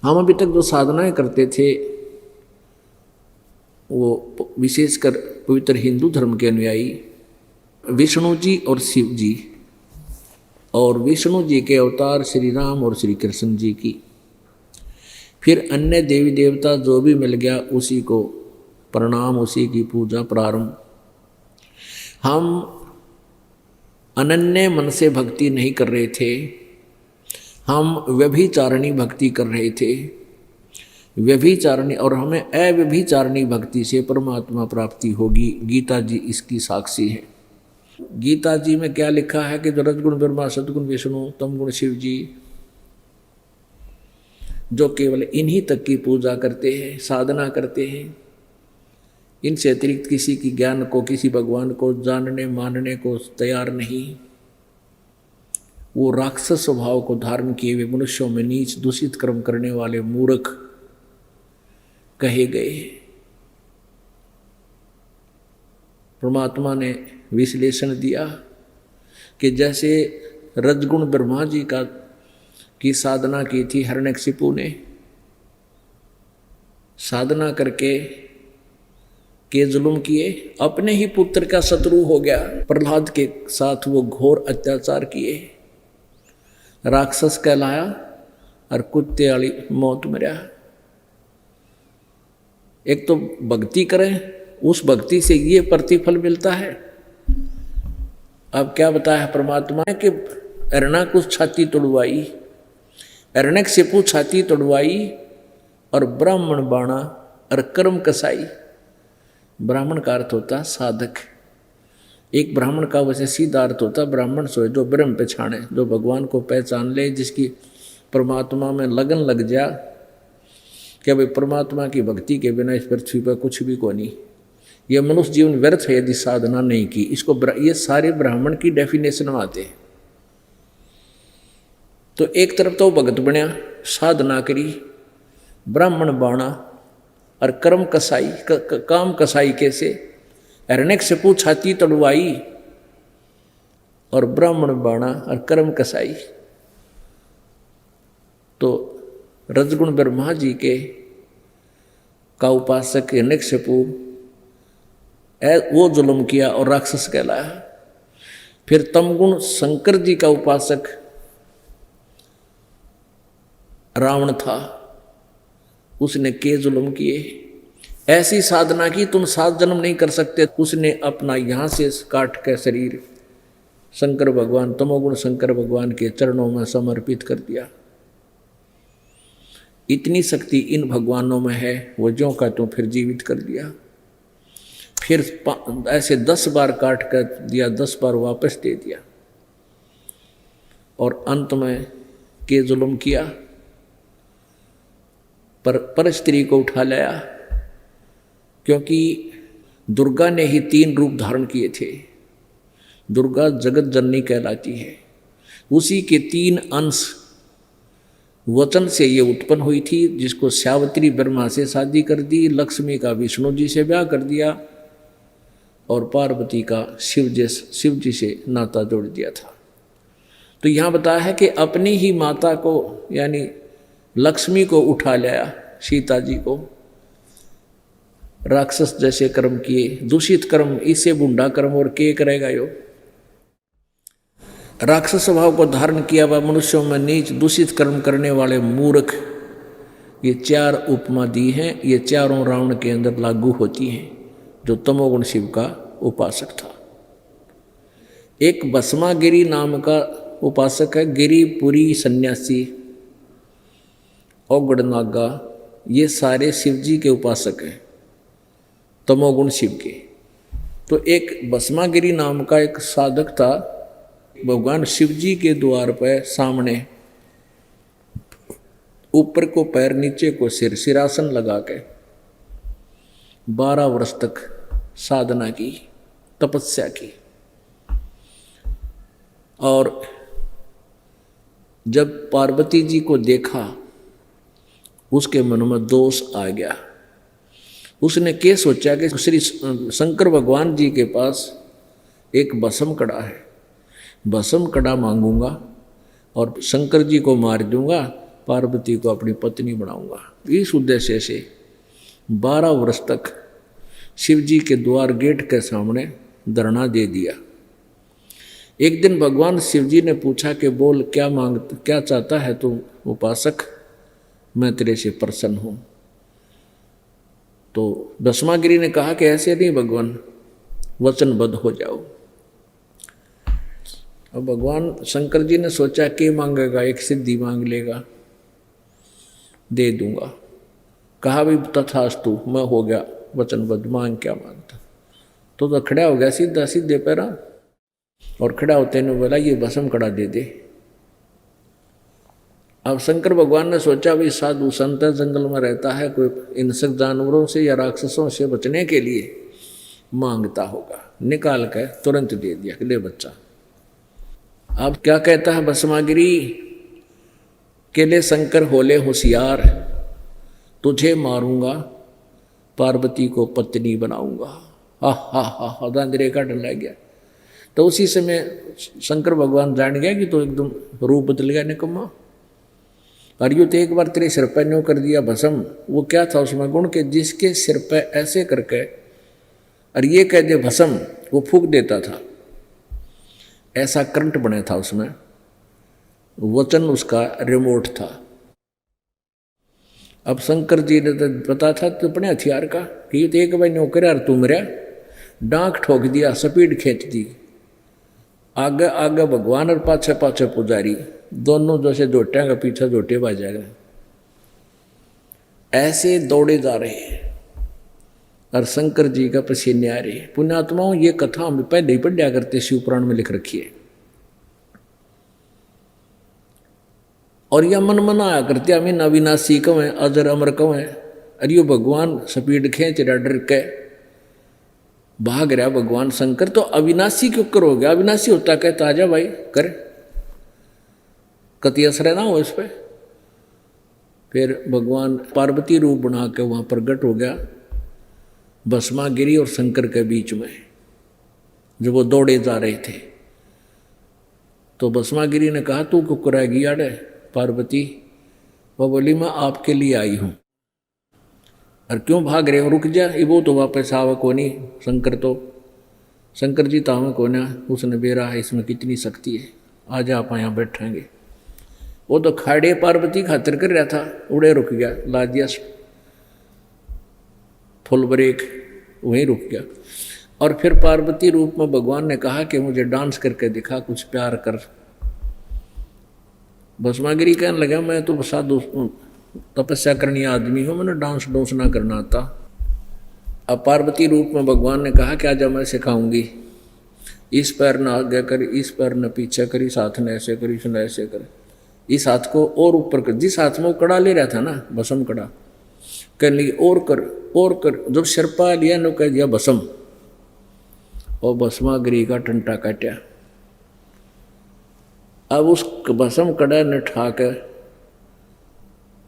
हम अभी तक जो साधनाएं करते थे वो विशेषकर पवित्र हिंदू धर्म के अनुयायी विष्णु जी और शिव जी, और विष्णु जी के अवतार श्री राम और श्री कृष्ण जी की, फिर अन्य देवी देवता जो भी मिल गया उसी को प्रणाम, उसी की पूजा प्रारंभ। हम अनन्य मन से भक्ति नहीं कर रहे थे, हम व्यभिचारिणी भक्ति कर रहे थे। व्यभिचारिणी, और हमें अव्यभिचारिणी भक्ति से परमात्मा प्राप्ति होगी। गीता जी इसकी साक्षी है। गीता जी में क्या लिखा है कि जो रजगुण ब्रह्मा, सदगुण विष्णु, तमगुण शिव जी, जो केवल इन्हीं तक की पूजा करते हैं, साधना करते हैं, इनसे अतिरिक्त किसी की ज्ञान को, किसी भगवान को जानने मानने को तैयार नहीं, वो राक्षस स्वभाव को धारण किए हुए मनुष्यों में नीच दूषित कर्म करने वाले मूर्ख कहे गए। परमात्मा ने विश्लेषण दिया कि जैसे रजगुण ब्रह्मा जी की साधना की थी हिरण्यकशिपु ने, साधना करके के जुल्म किए, अपने ही पुत्र का शत्रु हो गया। प्रहलाद के साथ वो घोर अत्याचार किए, राक्षस कहलाया और कुत्ते वाली मौत मरा। एक तो भक्ति करें, उस भक्ति से ये प्रतिफल मिलता है। अब क्या बताया परमात्मा ने कि हिरण्याकुश छाती तोड़वाई, हिरण्यकशिपु छाती तोड़वाई, और ब्राह्मण बाणा और कर्म कसाई। ब्राह्मण का अर्थ होता साधक। एक ब्राह्मण का वैसे सीधा अर्थ होता ब्राह्मण सोए जो ब्रह्म पहचाने, जो भगवान को पहचान ले, जिसकी परमात्मा में लगन लग जा कि भाई परमात्मा की भक्ति के बिना इस पृथ्वी पर कुछ भी को नहीं, यह मनुष्य जीवन व्यर्थ है यदि साधना नहीं की। इसको ये सारे ब्राह्मण की डेफिनेशन में आते हैं। तो एक तरफ तो भगत बनया, साधना करी, ब्राह्मण बाणा और कर्म कसाई, काम कसाई कैसे, हिरण्यकशिपु छाती तड़वाई और ब्राह्मण बाणा और कर्म कसाई। तो रजगुण ब्रह्मा जी का उपासक हिरण्यकशिपु वो जुल्म किया और राक्षस कहलाया। फिर तमगुण शंकर जी का उपासक रावण था, उसने के जुल्म किए। ऐसी साधना की तुम 7 जन्म नहीं कर सकते। उसने अपना यहाँ से काट के शरीर शंकर भगवान, तमोगुण शंकर भगवान के चरणों में समर्पित कर दिया। इतनी शक्ति इन भगवानों में है, वो ज्यों का त्यों फिर जीवित कर दिया। फिर ऐसे 10 बार काट कर दिया, 10 बार वापस दे दिया, और अंत में के जुल्म किया, पर स्त्री को उठा लाया, क्योंकि दुर्गा ने ही 3 रूप धारण किए थे। दुर्गा जगत जननी कहलाती है, उसी के 3 अंश वचन से ये उत्पन्न हुई थी, जिसको सावित्री ब्रह्मा से शादी कर दी, लक्ष्मी का विष्णु जी से ब्याह कर दिया, और पार्वती का शिव जी से नाता जोड़ दिया था। तो यहाँ बताया है कि अपनी ही माता को यानी लक्ष्मी को उठा लाया, सीता जी को। राक्षस जैसे कर्म किए, दूषित कर्म, इससे बुंडा कर्म और के करेगा यो। राक्षस स्वभाव को धारण किया हुआ मनुष्यों में नीच दूषित कर्म करने वाले मूर्ख, ये 4 उपमा दी हैं। ये चारों रावण के अंदर लागू होती हैं, जो तमोगुण शिव का उपासक था। एक भस्मागिरी नाम का उपासक है, गिरिपुरी सन्यासी, औगड़नागा, ये सारे शिव जी के उपासक हैं, तमोगुण शिव के। तो एक भस्मागिरी नाम का एक साधक था, भगवान शिव जी के द्वार पर सामने ऊपर को पैर नीचे को सिर, सिरासन लगा के 12 वर्ष तक साधना की, तपस्या की। और जब पार्वती जी को देखा, उसके मन में दोष आ गया। उसने क्या सोचा कि श्री शंकर भगवान जी के पास एक भस्म कड़ा है, भस्म कड़ा मांगूंगा और शंकर जी को मार दूंगा, पार्वती को अपनी पत्नी बनाऊंगा। इस उद्देश्य से 12 वर्ष तक शिव जी के द्वार गेट के सामने धरना दे दिया। एक दिन भगवान शिव जी ने पूछा कि बोल क्या चाहता है तू उपासक, मैं तेरे से प्रसन्न हूँ। तो भस्मागिरी ने कहा कि ऐसे नहीं भगवान, वचनबद्ध हो जाओ। अब भगवान शंकर जी ने सोचा कि मांगेगा, एक सिद्धि मांग लेगा, दे दूंगा। कहा भी तथास्तु, मैं हो गया वचनबद्ध, मांग क्या मांगता। तो खड़ा हो गया सीधा सीधे पैरा, और खड़ा होते ने बोला ये भस्म कड़ा दे दे। अब शंकर भगवान ने सोचा भी साधु संत जंगल में रहता है, कोई हिंसक जानवरों से या राक्षसों से बचने के लिए मांगता होगा। निकाल कर तुरंत दे दिया कि ले बच्चा। अब क्या कहता है भस्मागिरी के लिए शंकर होले होशियार, तुझे मारूंगा, पार्वती को पत्नी बनाऊंगा। हा हा हा हा, दांदरे का डर लग गया। तो उसी समय शंकर भगवान जान गया कि तो एकदम रूप बदल गया निकम्मा। और यूँ तो एक बार तेरे सिर पर न्यों कर दिया भस्म। वो क्या था उसमें गुण के, जिसके सिर पर ऐसे करके और ये कह दे भस्म, वो फूंक देता था। ऐसा करंट बना था उसमें, वचन उसका रिमोट था। अब शंकर जी ने तो पता था तो अपने हथियार का कि ये तो एक बार न्यों करे और तू मेरा डांक ठोक दिया, स्पीड खींच दी। आगे आगे भगवान और पाछे पाछे पुजारी, दोनों जैसे जोटियां का पीछे जोटे बाजा गए, ऐसे दौड़े जा रहे हैं और शंकर जी का पसीने आ रहे। पुण्यात्माओं, ये कथा हम पहले ही पढ़ा करते, शिव पुराण में लिख रखी है। और यह मन मना आया करते, हमें अविनाशी क्यों है, अजर अमर क्यों है। अरे भगवान स्पीड खींच रहा, डर के भाग रहा भगवान शंकर, तो अविनाशी क्यों करोगे। अविनाशी होता कहता आजा भाई कर, कति असर ना हो इस पर। फिर भगवान पार्वती रूप बना के वहां प्रगट हो गया भस्मागिरी और शंकर के बीच में, जब वो दौड़े जा रहे थे। तो भस्मागिरी ने कहा तू क्यों कराएगी यार पार्वती। वो बोली मैं आपके लिए आई हूं। और क्यों भाग रहे हो, रुक जा, वो तो वापस आवा को नहीं। शंकर जी तावे को ना, उसने बेरा है इसमें कितनी शक्ति है, आज आप यहाँ बैठेंगे। वो तो खाड़े पार्वती खातिर कर रहा था, उड़े रुक गया, ला दिया फुल ब्रेक, वहीं रुक गया। और फिर पार्वती रूप में भगवान ने कहा कि मुझे डांस करके दिखा, कुछ प्यार कर। भस्मागिरी कहने लगा मैं तो साधु तपस्या करनी आदमी हूँ, मैंने डांस डोंस ना करना आता। अब पार्वती रूप में भगवान ने कहा कि आजा मैं सिखाऊंगी, इस पैर न आगे कर, इस पैर न पीछे कर, इस हाथ ने ऐसे कर, इसने ऐसे कर, इस हाथ को और ऊपर कर। जिस हाथ में वो कड़ा ले रहा था ना, भस्म कड़ा, कहने लगी और कर और कर। जब शर्पा लिया ने कह दिया भस्म, और भस्मागिरी का टंटा काटा। अब उस भस्म कड़ा ने ठाकर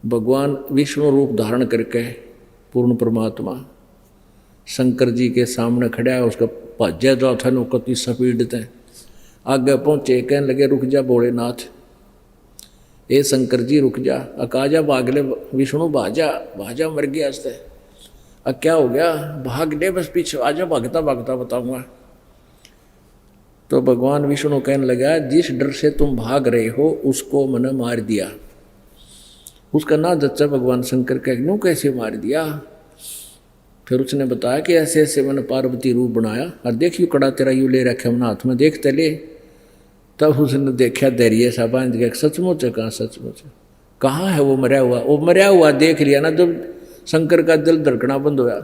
भगवान विष्णु रूप धारण करके पूर्ण परमात्मा शंकर जी के सामने खड़ा है। उसका भाज्या जो था नो कति स्पीड थे आगे पहुंचे, कहने लगे रुक जा भोलेनाथ, ए शंकर जी रुक जा। अकाजा भागले विष्णु, भाजा मर गया इससे। अब क्या हो गया, भाग ले बस पीछे, आजा भागता भागता बताऊंगा। तो भगवान विष्णु कहने लगा जिस डर से तुम भाग रहे हो उसको मैंने मार दिया। उसका ना जच्चा भगवान शंकर का यूँ कैसे मार दिया। फिर उसने बताया कि ऐसे ऐसे मैंने पार्वती रूप बनाया, और देखियो कड़ा तेरा यूँ ले रखे हमने हाथ में, देख तले। तब उसने देखा धैर्य सा बांध गया, सचमुच है, कहाँ सचमुच है, कहाँ है वो मरा हुआ। वो मरा हुआ देख लिया ना, जब शंकर का दिल धड़कना बंद होया,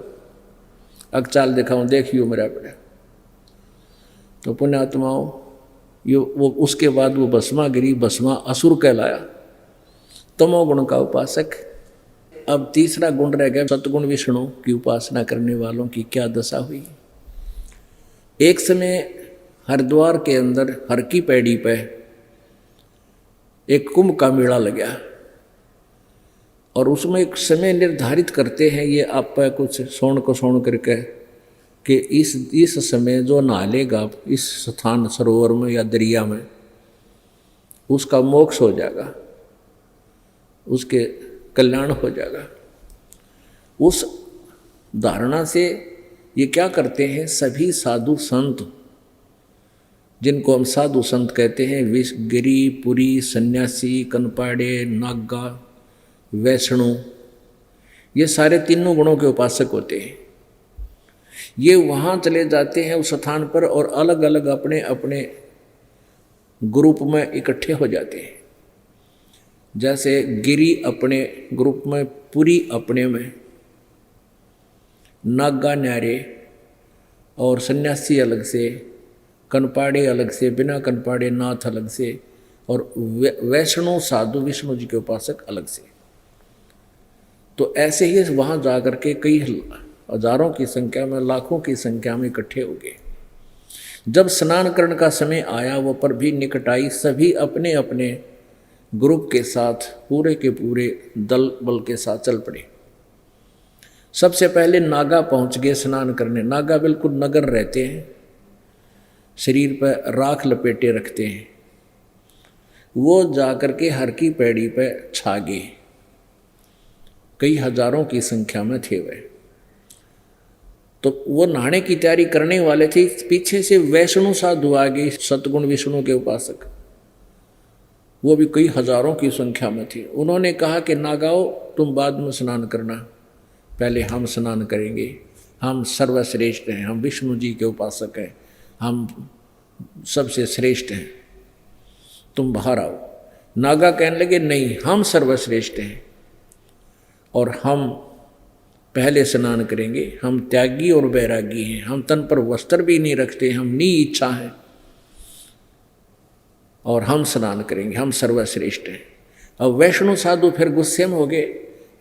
अब चाल दिखाऊं, देखियो मरा पड़ा। तो पुण्यात्माओं, वो उसके बाद वो भस्मागिरी भस्मा असुर कहलाया, तमोगुण का उपासक। अब तीसरा गुण रह गया सतगुण विष्णु की उपासना करने वालों की क्या दशा हुई। एक समय हरिद्वार के अंदर हर की पैड़ी पे एक कुंभ का मेला लगा, और उसमें एक समय निर्धारित करते हैं ये आप पे कुछ सोन को सोन करके कि इस समय जो नहालेगा इस स्थान सरोवर में या दरिया में उसका मोक्ष हो जाएगा। उसके कल्याण हो जाएगा। उस धारणा से ये क्या करते हैं, सभी साधु संत, जिनको हम साधु संत कहते हैं, गिरी, पुरी, सन्यासी, कनपाड़े, नागा, वैष्णु, ये सारे तीनों गुणों के उपासक होते हैं। ये वहाँ चले जाते हैं उस स्थान पर और अलग अलग अपने अपने ग्रुप में इकट्ठे हो जाते हैं। जैसे गिरी अपने ग्रुप में, पुरी अपने में, नागा न्यारे और सन्यासी अलग से, कनपाड़े अलग से, बिना कनपाड़े नाथ अलग से, और वैष्णव साधु विष्णु जी के उपासक अलग से। तो ऐसे ही वहाँ जा कर के कई हजारों की संख्या में, लाखों की संख्या में इकट्ठे हो गए। जब स्नान करने का समय आया, वो पर भी निकट आई, सभी अपने अपने ग्रुप के साथ पूरे के पूरे दल बल के साथ चल पड़े। सबसे पहले नागा पहुंच गए स्नान करने। नागा बिल्कुल नगर रहते हैं, शरीर पर राख लपेटे रखते हैं। वो जाकर के हर की पैड़ी पर छा गए, कई हजारों की संख्या में थे वे। तो वो नहाने की तैयारी करने वाले थे, पीछे से वैष्णु साधु आ गए, सतगुण विष्णु के उपासक, वो भी कई हजारों की संख्या में थे। उन्होंने कहा कि नागाओ, तुम बाद में स्नान करना, पहले हम स्नान करेंगे, हम सर्वश्रेष्ठ हैं, हम विष्णु जी के उपासक हैं, हम सबसे श्रेष्ठ हैं, तुम बाहर आओ। नागा कहने लगे नहीं, हम सर्वश्रेष्ठ हैं और हम पहले स्नान करेंगे, हम त्यागी और बैरागी हैं, हम तन पर वस्त्र भी नहीं रखते, हम नी इच्छा है और हम स्नान करेंगे, हम सर्वश्रेष्ठ हैं। अब वैष्णु साधु फिर गुस्से में हो गए,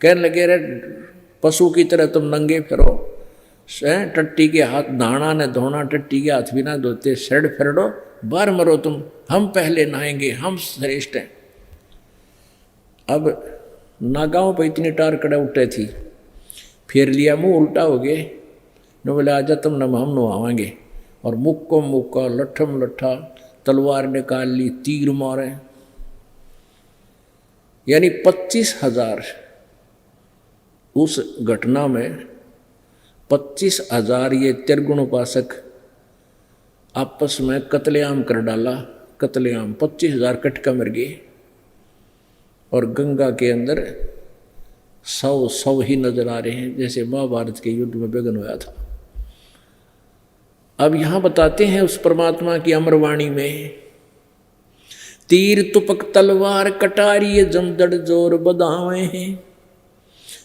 कहने लगे रे पशु की तरह तुम नंगे फिरो, टट्टी के हाथ नहाना न धोना, टट्टी के हाथ भी ना धोते, शरण फिरो, बाहर मरो तुम, हम पहले नहाएंगे, हम श्रेष्ठ हैं। अब नागाओं पर इतनी टार कड़ा उठे थी, फेर लिया, मुंह उल्टा हो गए, न बोले आजा तुम न हम नहावाएंगे, और मुक् को मुक्का, लट्ठम लट्ठा, तलवार निकाल ली, तीर मारे। यानी 25,000 उस घटना में 25,000 ये त्रिगुण उपासक आपस में कत्लेआम कर डाला। कत्लेआम 25,000 कटका मर गए और गंगा के अंदर 100 ही नजर आ रहे हैं, जैसे महाभारत के युद्ध में विघ्न होया था। अब यहां बताते हैं उस परमात्मा की अमरवाणी में, तीर तुपक तलवार कटारी जमदड़ जोर बदावे हैं,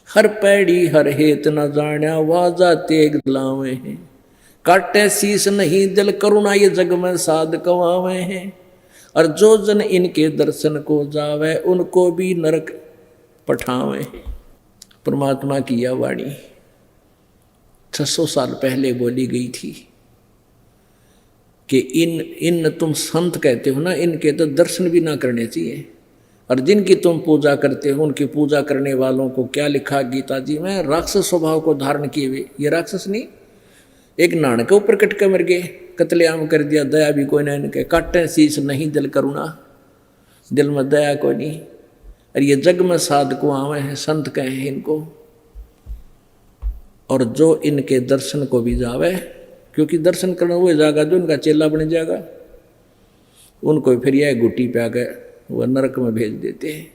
हर पैड़ी हर हेत न जाण्या वाजा तेग दिलावे हैं, काटे शीस नहीं दिल करुणा ये जग में साध कवावे हैं, और जो जन इनके दर्शन को जावे उनको भी नरक पठावे हैं। परमात्मा की यह वाणी 600 साल पहले बोली गई थी कि इन तुम संत कहते हो ना, इनके तो दर्शन भी ना करने चाहिए, और जिनकी तुम पूजा करते हो उनकी पूजा करने वालों को क्या लिखा गीता जी में, राक्षस स्वभाव को धारण किए हुए। ये राक्षस नहीं, एक नाण के ऊपर कटके मर गए, कत्लेआम कर दिया, दया भी कोई ना इनके, काटे शीश नहीं दिल करुणा, दिल में दया कोई नहीं। और ये जग में साधको आवे हैं, संत कहे हैं इनको, और जो इनके दर्शन को भी जावे, क्योंकि दर्शन करना वो जाएगा जो उनका चेला बन जाएगा, उनको फिर यह गुटी पे आ गए वो नरक में भेज देते हैं।